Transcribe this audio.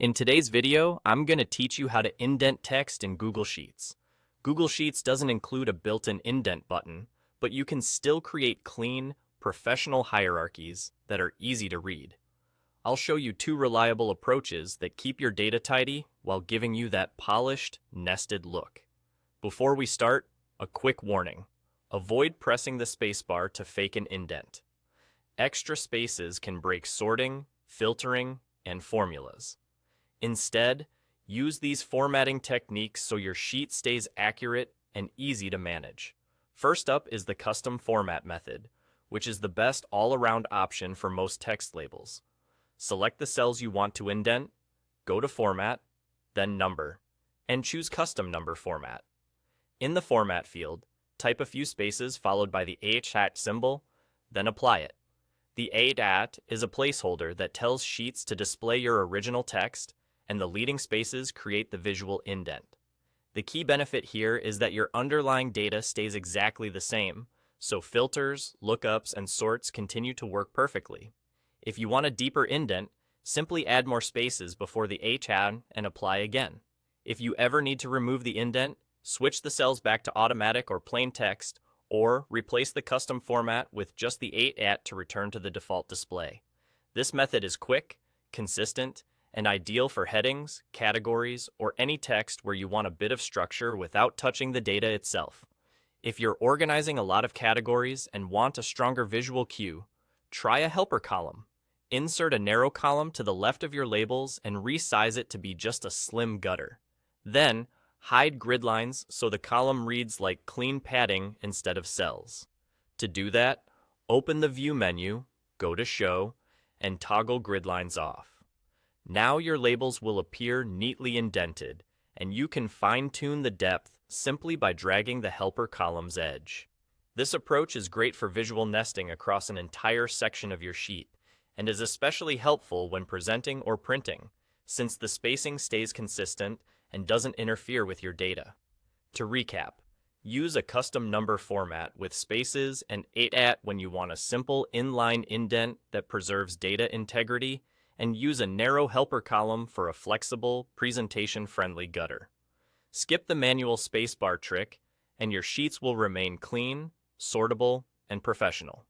In today's video, I'm going to teach you how to indent text in Google Sheets. Google Sheets doesn't include a built-in indent button, but you can still create clean, professional hierarchies that are easy to read. I'll show you two reliable approaches that keep your data tidy while giving you that polished, nested look. Before we start, a quick warning. Avoid pressing the spacebar to fake an indent. Extra spaces can break sorting, filtering, and formulas. Instead, use these formatting techniques so your sheet stays accurate and easy to manage. First up is the custom format method, which is the best all-around option for most text labels. Select the cells you want to indent, go to Format, then Number, and choose Custom Number Format. In the Format field, type a few spaces followed by the @ symbol, then apply it. The @ is a placeholder that tells Sheets to display your original text, and the leading spaces create the visual indent. The key benefit here is that your underlying data stays exactly the same, so filters, lookups, and sorts continue to work perfectly. If you want a deeper indent, simply add more spaces before the @ and apply again. If you ever need to remove the indent, switch the cells back to automatic or plain text, or replace the custom format with just the @ to return to the default display. This method is quick, consistent, and ideal for headings, categories, or any text where you want a bit of structure without touching the data itself. If you're organizing a lot of categories and want a stronger visual cue, try a helper column. Insert a narrow column to the left of your labels and resize it to be just a slim gutter. Then, hide grid lines so the column reads like clean padding instead of cells. To do that, open the View menu, go to Show, and toggle grid lines off. Now your labels will appear neatly indented, and you can fine-tune the depth simply by dragging the helper column's edge. This approach is great for visual nesting across an entire section of your sheet, and is especially helpful when presenting or printing, since the spacing stays consistent and doesn't interfere with your data. To recap, use a custom number format with spaces and @ when you want a simple inline indent that preserves data integrity, and use a narrow helper column for a flexible, presentation-friendly gutter. Skip the manual spacebar trick, and your sheets will remain clean, sortable, and professional.